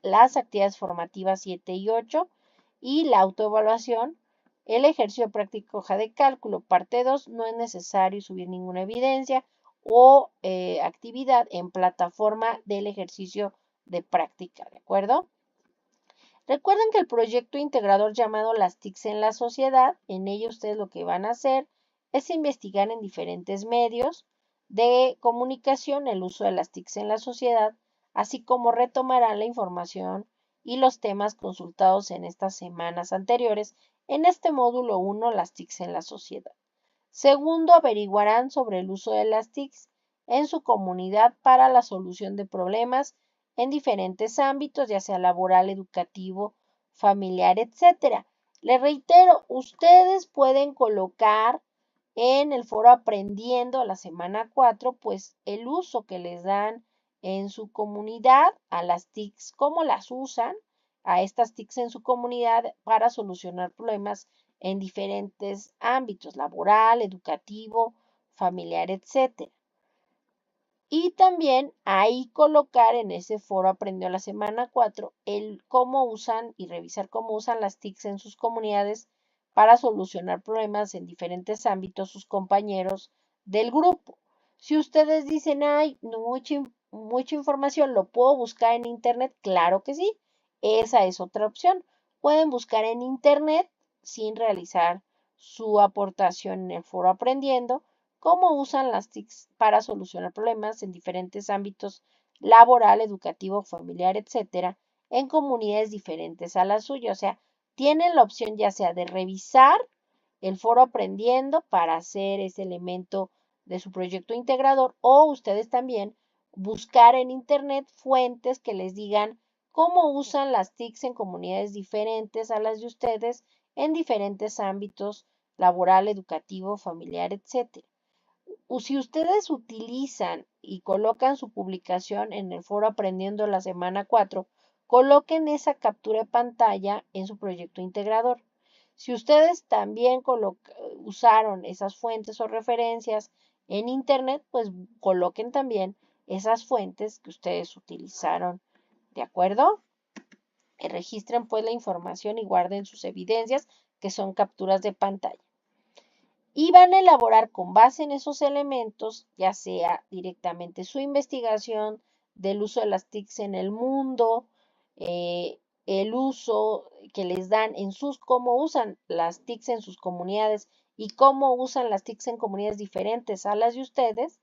las actividades formativas 7 y 8 y la autoevaluación. El ejercicio práctico hoja de cálculo, parte 2, no es necesario subir ninguna evidencia o actividad en plataforma del ejercicio de práctica, ¿de acuerdo? Recuerden que el proyecto integrador llamado las TICs en la sociedad, en ello ustedes lo que van a hacer es investigar en diferentes medios de comunicación el uso de las TICs en la sociedad, así como retomarán la información y los temas consultados en estas semanas anteriores en este módulo 1, las TICs en la sociedad. Segundo, averiguarán sobre el uso de las TICs en su comunidad para la solución de problemas en diferentes ámbitos, ya sea laboral, educativo, familiar, etcétera. Les reitero, ustedes pueden colocar en el foro Aprendiendo la semana 4, pues el uso que les dan en su comunidad a las TICs, cómo las usan a estas TICs en su comunidad para solucionar problemas en diferentes ámbitos, laboral, educativo, familiar, etcétera. Y también ahí colocar en ese foro Aprendió la semana 4 el cómo usan y revisar cómo usan las TICs en sus comunidades para solucionar problemas en diferentes ámbitos sus compañeros del grupo. Si ustedes dicen, ay, no, mucha información, ¿lo puedo buscar en internet? Claro que sí, esa es otra opción. Pueden buscar en internet sin realizar su aportación en el foro aprendiendo cómo usan las TICs para solucionar problemas en diferentes ámbitos laboral, educativo, familiar, etcétera, en comunidades diferentes a la suya. O sea, tienen la opción ya sea de revisar el foro aprendiendo para hacer ese elemento de su proyecto integrador o ustedes también buscar en internet fuentes que les digan cómo usan las TICs en comunidades diferentes a las de ustedes en diferentes ámbitos laboral, educativo, familiar, etcétera. Si ustedes utilizan y colocan su publicación en el foro Aprendiendo la semana 4, coloquen esa captura de pantalla en su proyecto integrador. Si ustedes también usaron esas fuentes o referencias en internet, pues coloquen también esas fuentes que ustedes utilizaron, ¿de acuerdo? Registren pues la información y guarden sus evidencias, que son capturas de pantalla. Y van a elaborar con base en esos elementos, ya sea directamente su investigación del uso de las TICs en el mundo, el uso que les dan en cómo usan las TICs en sus comunidades y cómo usan las TICs en comunidades diferentes a las de ustedes,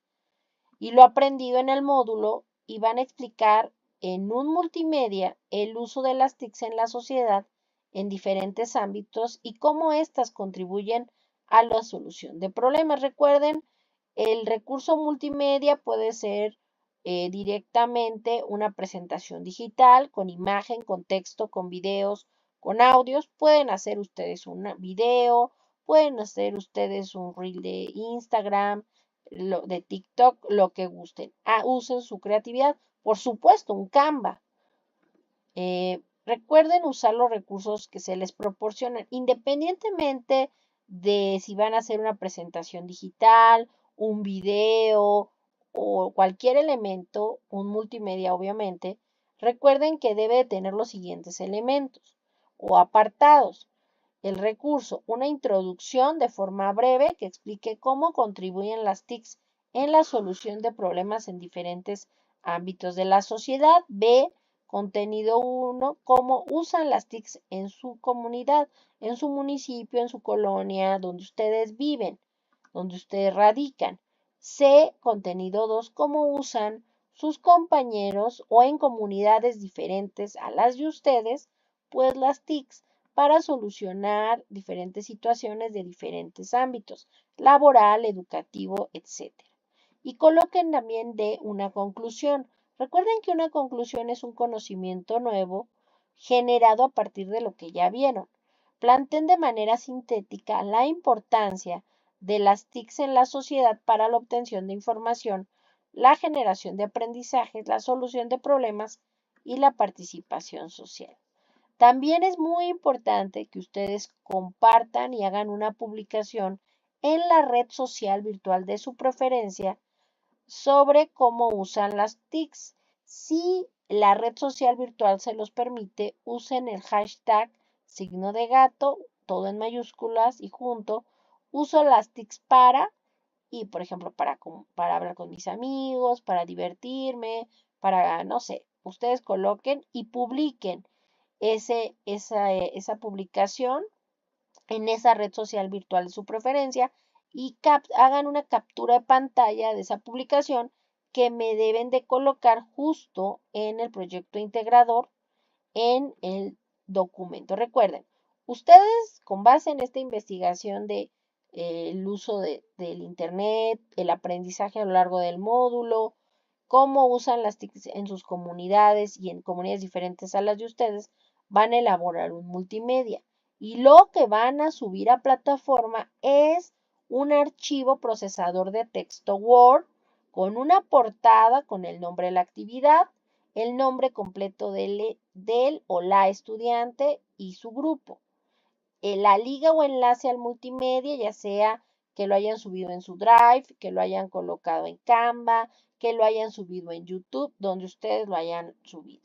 y lo aprendido en el módulo, y van a explicar en un multimedia el uso de las TICs en la sociedad en diferentes ámbitos y cómo éstas contribuyen a la solución de problemas. Recuerden, el recurso multimedia puede ser directamente una presentación digital con imagen, con texto, con videos, con audios. Pueden hacer ustedes un video, pueden hacer ustedes un reel de Instagram, de TikTok, lo que gusten. Usen su creatividad. Por supuesto, un Canva. Recuerden usar los recursos que se les proporcionan, independientemente de si van a hacer una presentación digital, un video o cualquier elemento, un multimedia obviamente. Recuerden que debe tener los siguientes elementos o apartados. El recurso, una introducción de forma breve que explique cómo contribuyen las TICs en la solución de problemas en diferentes ámbitos de la sociedad. B, contenido 1, cómo usan las TICs en su comunidad, en su municipio, en su colonia, donde ustedes viven, donde ustedes radican. C, contenido 2, cómo usan sus compañeros o en comunidades diferentes a las de ustedes, pues las TICs para solucionar diferentes situaciones de diferentes ámbitos, laboral, educativo, etcétera. Y coloquen también de una conclusión. Recuerden que una conclusión es un conocimiento nuevo generado a partir de lo que ya vieron. Planteen de manera sintética la importancia de las TICs en la sociedad para la obtención de información, la generación de aprendizajes, la solución de problemas y la participación social. También es muy importante que ustedes compartan y hagan una publicación en la red social virtual de su preferencia sobre cómo usan las TICs. Si la red social virtual se los permite, usen el hashtag signo de gato, todo en mayúsculas y junto, uso las TICs para, y por ejemplo, para hablar con mis amigos, para divertirme, para, no sé, ustedes coloquen y publiquen esa publicación en esa red social virtual de su preferencia y hagan una captura de pantalla de esa publicación que me deben de colocar justo en el proyecto integrador en el documento. Recuerden, ustedes con base en esta investigación de el uso del Internet, el aprendizaje a lo largo del módulo, cómo usan las TICs en sus comunidades y en comunidades diferentes a las de ustedes, van a elaborar un multimedia. Y lo que van a subir a plataforma es un archivo procesador de texto Word con una portada con el nombre de la actividad, el nombre completo del o la estudiante y su grupo. La liga o enlace al multimedia, ya sea que lo hayan subido en su Drive, que lo hayan colocado en Canva, que lo hayan subido en YouTube, donde ustedes lo hayan subido.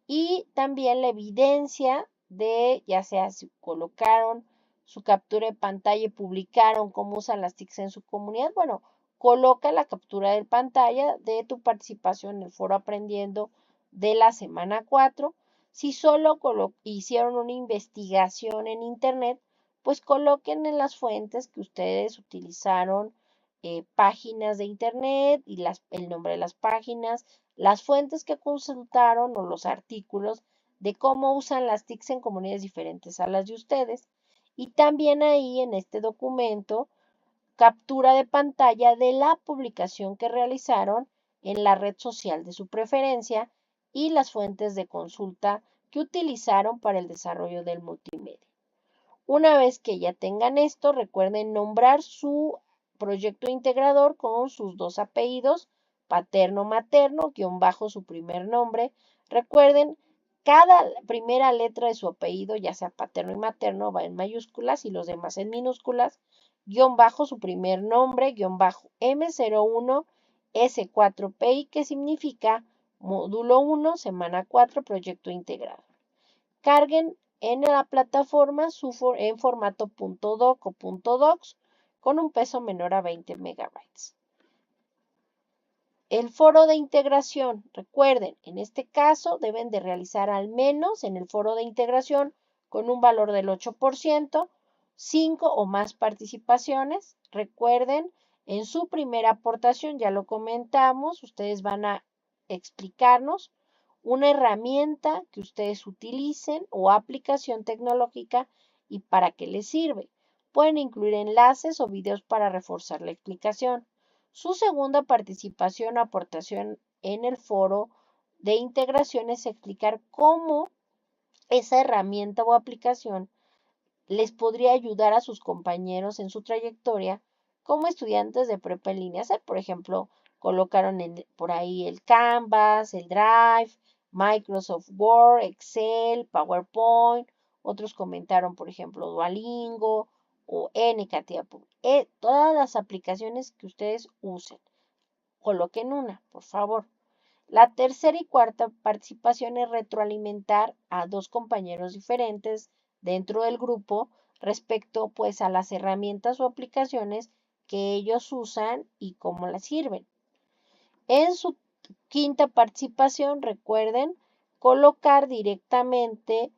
Y también la evidencia de, ya sea si colocaron su captura de pantalla y publicaron cómo usan las TICs en su comunidad, bueno, coloca la captura de pantalla de tu participación en el foro Aprendiendo de la semana 4. Si solo hicieron una investigación en Internet, pues coloquen en las fuentes que ustedes utilizaron páginas de Internet y el nombre de las páginas, las fuentes que consultaron o los artículos de cómo usan las TICs en comunidades diferentes a las de ustedes. Y también ahí en este documento, captura de pantalla de la publicación que realizaron en la red social de su preferencia y las fuentes de consulta que utilizaron para el desarrollo del multimedia. Una vez que ya tengan esto, recuerden nombrar su proyecto integrador con sus dos apellidos, paterno-materno, guión bajo su primer nombre. Recuerden, cada primera letra de su apellido, ya sea paterno y materno, va en mayúsculas y los demás en minúsculas, guión bajo su primer nombre, guión bajo M01 S4PI, que significa módulo 1, semana 4, proyecto integrado. Carguen en la plataforma en formato .doc o .docs con un peso menor a 20 megabytes. El foro de integración, recuerden, en este caso deben de realizar al menos en el foro de integración con un valor del 8%, 5 o más participaciones. Recuerden, en su primera aportación, ya lo comentamos, ustedes van a explicarnos una herramienta que ustedes utilicen o aplicación tecnológica y para qué les sirve. Pueden incluir enlaces o videos para reforzar la explicación. Su segunda participación o aportación en el foro de integración es explicar cómo esa herramienta o aplicación les podría ayudar a sus compañeros en su trayectoria como estudiantes de prepa en línea. Por ejemplo, colocaron por ahí el Canvas, el Drive, Microsoft Word, Excel, PowerPoint. Otros comentaron, por ejemplo, Duolingo o NCATIA. Todas las aplicaciones que ustedes usen. Coloquen una, por favor. La tercera y cuarta participación es retroalimentar a dos compañeros diferentes dentro del grupo respecto pues a las herramientas o aplicaciones que ellos usan y cómo las sirven. En su quinta participación, recuerden colocar directamente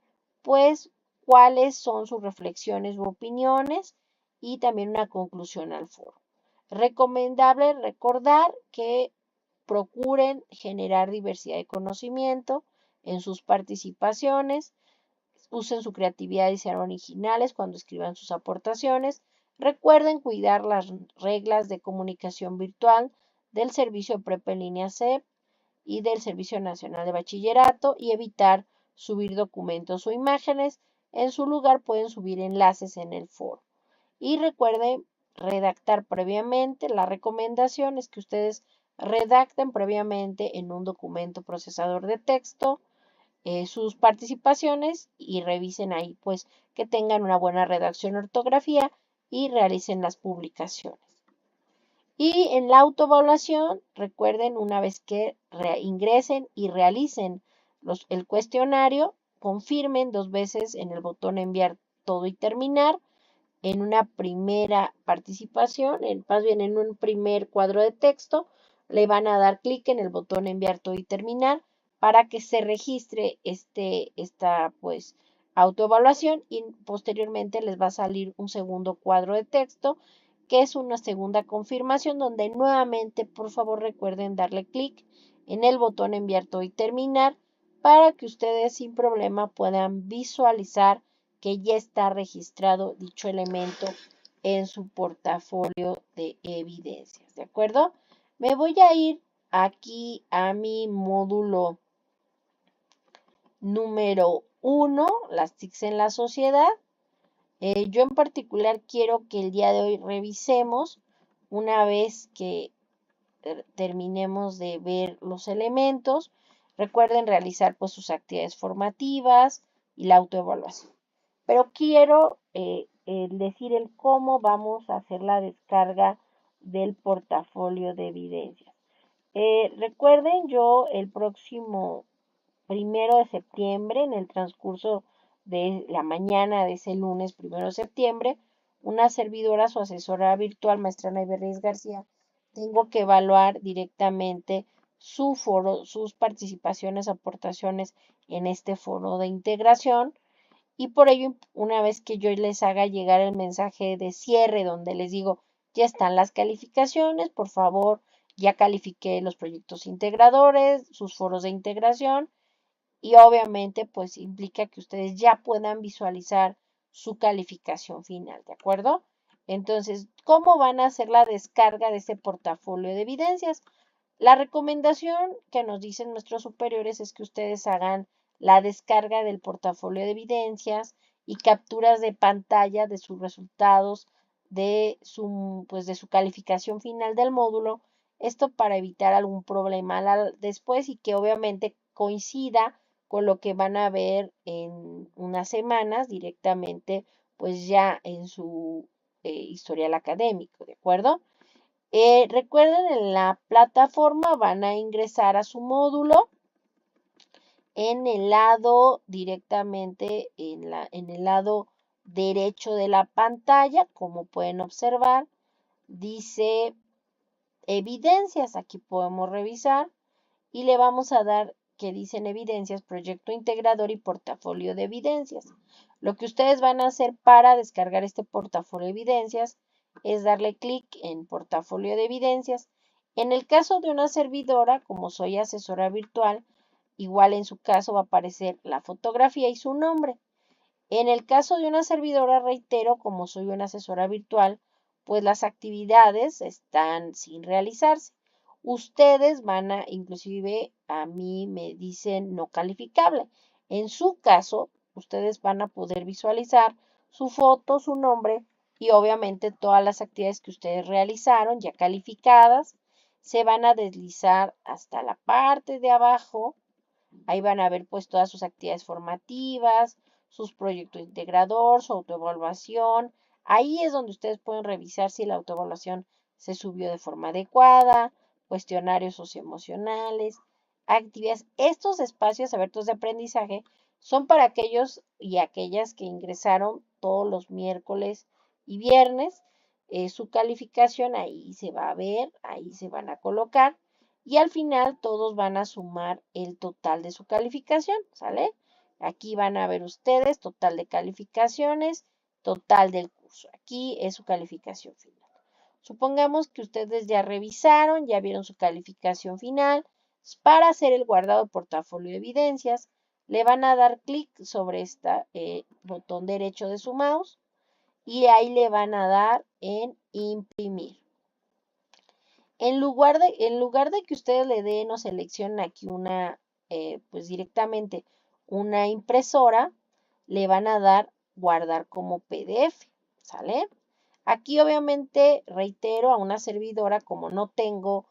pues cuáles son sus reflexiones u opiniones y también una conclusión al foro. Recomendable recordar que procuren generar diversidad de conocimiento en sus participaciones, usen su creatividad y sean originales cuando escriban sus aportaciones. Recuerden cuidar las reglas de comunicación virtual del Servicio Prepa en Línea CEP y del Servicio Nacional de Bachillerato y evitar subir documentos o imágenes. En su lugar pueden subir enlaces en el foro. Y recuerden redactar previamente. La recomendación es que ustedes redacten previamente en un documento procesador de texto sus participaciones y revisen ahí pues que tengan una buena redacción ortografía y realicen las publicaciones. Y en la autoevaluación, recuerden una vez que ingresen y realicen el cuestionario, confirmen 2 veces en el botón enviar todo y terminar. En una primera participación, más bien en un primer cuadro de texto, le van a dar clic en el botón enviar todo y terminar para que se registre esta pues autoevaluación y posteriormente les va a salir un segundo cuadro de texto que es una segunda confirmación donde nuevamente por favor recuerden darle clic en el botón enviar todo y terminar para que ustedes sin problema puedan visualizar que ya está registrado dicho elemento en su portafolio de evidencias, ¿de acuerdo? Me voy a ir aquí a mi módulo número 1, las TICs en la sociedad. Yo en particular quiero que el día de hoy revisemos, una vez que terminemos de ver los elementos, recuerden realizar pues sus actividades formativas y la autoevaluación. Pero quiero decir el cómo vamos a hacer la descarga del portafolio de evidencias. Recuerden, yo el próximo 1 de septiembre, en el transcurso de la mañana de ese lunes 1 de septiembre, una servidora, su asesora virtual, maestra Ana Iberriz García, tengo que evaluar directamente su foro, sus participaciones, aportaciones en este foro de integración. Y por ello, una vez que yo les haga llegar el mensaje de cierre donde les digo, ya están las calificaciones, por favor, ya califiqué los proyectos integradores, sus foros de integración, y obviamente pues implica que ustedes ya puedan visualizar su calificación final, ¿de acuerdo? Entonces, ¿cómo van a hacer la descarga de ese portafolio de evidencias? La recomendación que nos dicen nuestros superiores es que ustedes hagan la descarga del portafolio de evidencias y capturas de pantalla de sus resultados pues de su calificación final del módulo. Esto para evitar algún problema después y que obviamente coincida con lo que van a ver en unas semanas directamente, pues ya en su historial académico, ¿de acuerdo? Recuerden, en la plataforma van a ingresar a su módulo en el lado directamente, en el lado derecho de la pantalla, como pueden observar, dice evidencias. Aquí podemos revisar y le vamos a dar que dicen evidencias, proyecto integrador y portafolio de evidencias. Lo que ustedes van a hacer para descargar este portafolio de evidencias es darle clic en portafolio de evidencias. En el caso de una servidora, como soy asesora virtual, igual en su caso va a aparecer la fotografía y su nombre. En el caso de una servidora, reitero, como soy una asesora virtual, pues las actividades están sin realizarse. Ustedes van a, inclusive a mí me dicen no calificable. En su caso, ustedes van a poder visualizar su foto, su nombre y obviamente todas las actividades que ustedes realizaron ya calificadas. Se van a deslizar hasta la parte de abajo. Ahí van a ver pues todas sus actividades formativas, sus proyectos integrador, su autoevaluación. Ahí es donde ustedes pueden revisar si la autoevaluación se subió de forma adecuada, cuestionarios socioemocionales, actividades. Estos espacios abiertos de aprendizaje son para aquellos y aquellas que ingresaron todos los miércoles y viernes. Su calificación ahí se va a ver, ahí se van a colocar y al final todos van a sumar el total de su calificación, ¿sale? Aquí van a ver ustedes total de calificaciones, total del curso. Aquí es su calificación final. Supongamos que ustedes ya revisaron, ya vieron su calificación final. Para hacer el guardado de portafolio de evidencias, le van a dar clic sobre este botón derecho de su mouse y ahí le van a dar en imprimir. En lugar de que ustedes le den o seleccionen aquí pues directamente una impresora, le van a dar guardar como PDF, ¿sale? Aquí obviamente, reitero, a una servidora, como no tengo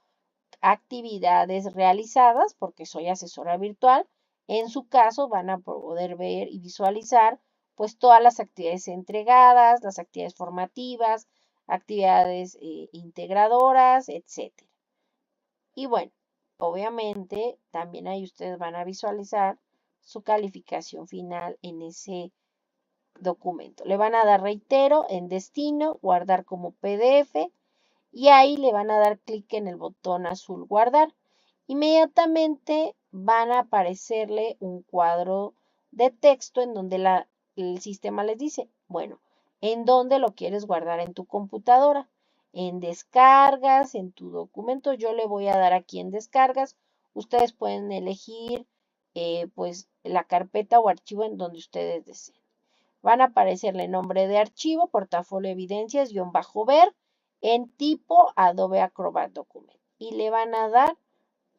actividades realizadas, porque soy asesora virtual, en su caso van a poder ver y visualizar pues todas las actividades entregadas, las actividades formativas, actividades integradoras, etcétera. Y bueno, obviamente también ahí ustedes van a visualizar su calificación final en ese documento. Le van a dar, reitero, en destino, guardar como PDF y ahí le van a dar clic en el botón azul guardar. Inmediatamente van a aparecerle un cuadro de texto en donde el sistema les dice, bueno, ¿en dónde lo quieres guardar en tu computadora? En descargas, en tu documento. Yo le voy a dar aquí en descargas. Ustedes pueden elegir pues la carpeta o archivo en donde ustedes deseen. Van a aparecerle nombre de archivo, portafolio evidencias, _ver, en tipo Adobe Acrobat Document. Y le van a dar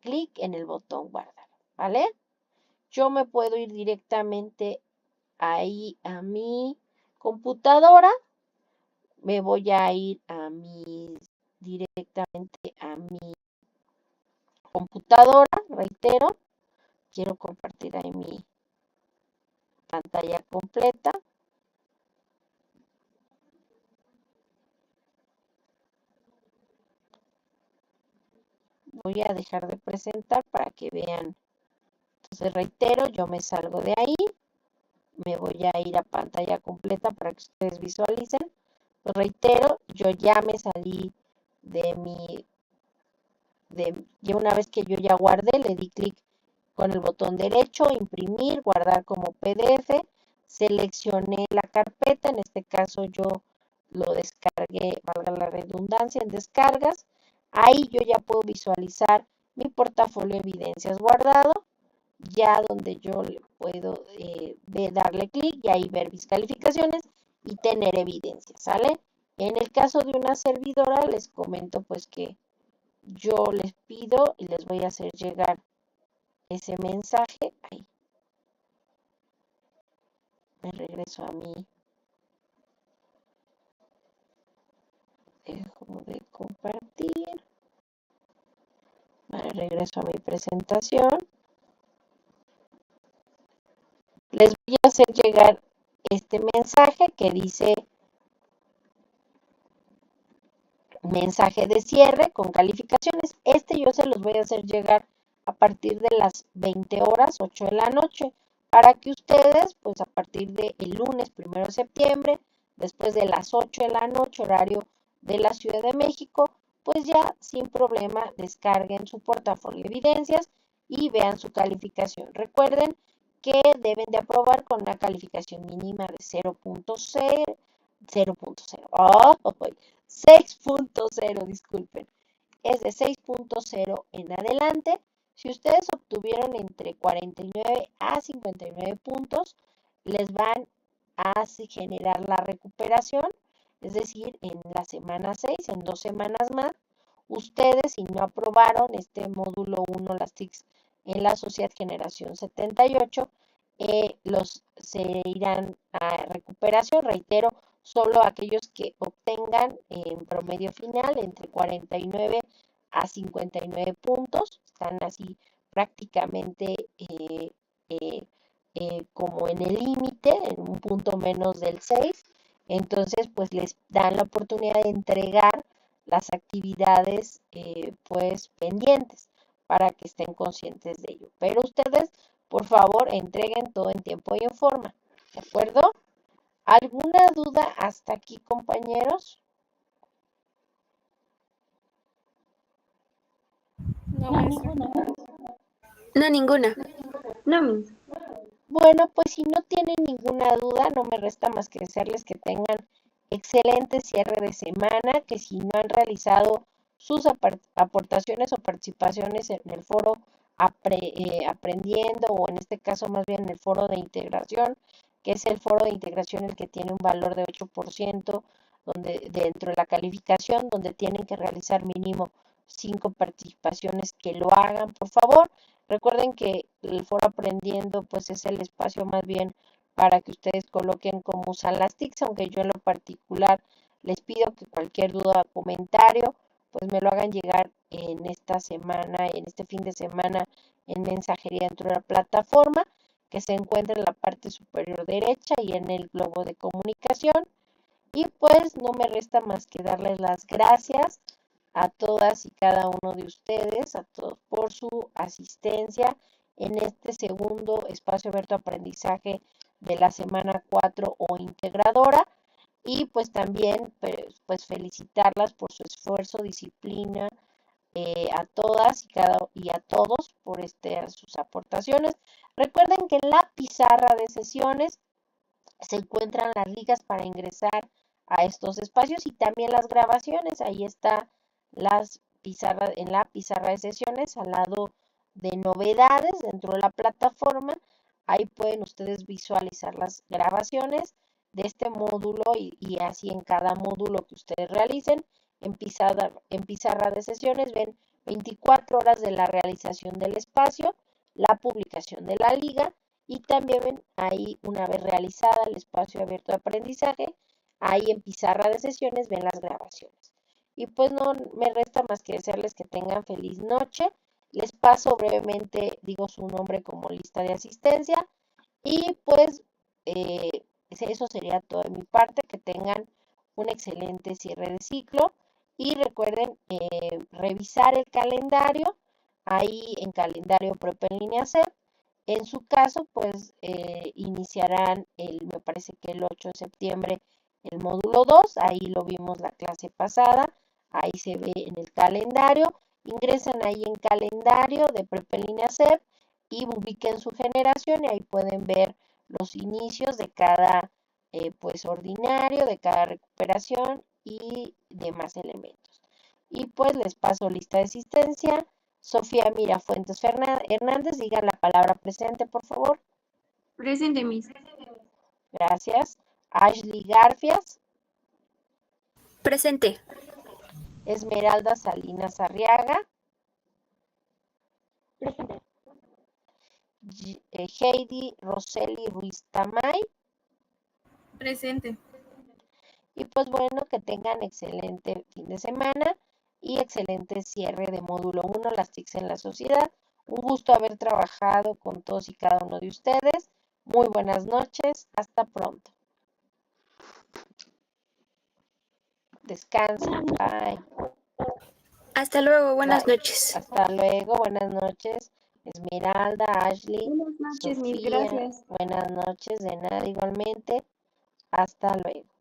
clic en el botón guardar, ¿vale? Yo me puedo ir directamente ahí a mi computadora. Me voy a ir directamente a mi computadora, reitero. Quiero compartir ahí mi pantalla completa. Voy a dejar de presentar para que vean. Entonces reitero, yo me salgo de ahí, me voy a ir a pantalla completa para que ustedes visualicen. Pues reitero, yo ya me salí de mi y una vez que yo ya guardé, le di clic con el botón derecho, imprimir, guardar como PDF, seleccioné la carpeta, en este caso yo lo descargué, valga la redundancia, en descargas. Ahí yo ya puedo visualizar mi portafolio de evidencias guardado, ya donde yo le puedo darle clic y ahí ver mis calificaciones y tener evidencia, ¿sale? En el caso de una servidora, les comento pues que yo les pido y les voy a hacer llegar ese mensaje. Ahí me regreso a mi dejo de compartir. Me regreso a mi presentación. Les voy a hacer llegar este mensaje que dice mensaje de cierre con calificaciones. Yo se los voy a hacer llegar a partir de las 20 horas, 8 de la noche, para que ustedes, pues a partir del lunes 1 de septiembre, después de las 8 de la noche, horario de la Ciudad de México, pues ya sin problema descarguen su portafolio de evidencias y vean su calificación. Recuerden que deben de aprobar con una calificación mínima de 0.0, 0.0, 6.0, disculpen, es de 6.0 en adelante. Si ustedes obtuvieron entre 49 a 59 puntos, les van a generar la recuperación, es decir, en la semana 6, en 2 semanas más, ustedes si no aprobaron este módulo 1, las TICs en la Sociedad Generación 78, se irán a recuperación, reitero, solo aquellos que obtengan en promedio final entre 49 a 59 puntos, están así prácticamente como en el límite, en un punto menos del 6, entonces pues les dan la oportunidad de entregar las actividades pues pendientes para que estén conscientes de ello. Pero ustedes, por favor, entreguen todo en tiempo y en forma, ¿de acuerdo? ¿Alguna duda hasta aquí, compañeros? No, ninguna. No, ninguna. No, Miss. Bueno, pues si no tienen ninguna duda, no me resta más que desearles que tengan excelente cierre de semana, que si no han realizado sus aportaciones o participaciones en el foro aprendiendo, o en este caso más bien en el foro de integración, que es el foro de integración el que tiene un valor de 8%, donde dentro de la calificación, donde tienen que realizar mínimo 5 participaciones, que lo hagan, por favor. Recuerden que el foro aprendiendo pues es el espacio más bien para que ustedes coloquen cómo usan las TICs, aunque yo en lo particular les pido que cualquier duda o comentario pues me lo hagan llegar en esta semana, en este fin de semana, en mensajería dentro de la plataforma que se encuentra en la parte superior derecha y en el globo de comunicación. Y pues no me resta más que darles las gracias a todas y cada uno de ustedes, a todos por su asistencia en este segundo espacio abierto de aprendizaje de la semana 4 o integradora. Y pues también pues felicitarlas por su esfuerzo, disciplina, a todas y a todos por sus aportaciones. Recuerden que en la pizarra de sesiones se encuentran las ligas para ingresar a estos espacios y también las grabaciones. Ahí está en la pizarra de sesiones al lado de novedades dentro de la plataforma. Ahí pueden ustedes visualizar las grabaciones de este módulo y así en cada módulo que ustedes realicen. En pizarra de sesiones ven 24 horas de la realización del espacio, la publicación de la liga, y también ven ahí, una vez realizada el espacio abierto de aprendizaje, ahí en pizarra de sesiones ven las grabaciones. Y pues no me resta más que desearles que tengan feliz noche. Les paso brevemente, digo su nombre como lista de asistencia. Y pues eso sería todo de mi parte. Que tengan un excelente cierre de ciclo. Y recuerden revisar el calendario. Ahí en calendario Prepa en línea C. En su caso, pues iniciarán me parece que el 8 de septiembre el módulo 2, ahí lo vimos la clase pasada, ahí se ve en el calendario, Ingresen ahí en calendario de Prepelínea SEP y ubiquen su generación y ahí pueden ver los inicios de cada pues ordinario, de cada recuperación y demás elementos. Y pues les paso lista de asistencia. Sofía Mirafuentes Hernández, digan la palabra presente, por favor. Presente, Miss. Gracias. Ashley Garfias. Presente. Esmeralda Salinas Arriaga. Presente. Heidi Roseli Ruiz Tamay. Presente. Y pues bueno, que tengan excelente fin de semana y excelente cierre de módulo 1, las TICs en la sociedad. Un gusto haber trabajado con todos y cada uno de ustedes. Muy buenas noches. Hasta pronto. Descansen. Bye. Hasta luego. Buenas Bye. noches. Hasta luego. Buenas noches. Esmeralda, Ashley, Buenas noches, Miss. Sofía. Gracias. Buenas noches. De nada igualmente. Hasta luego.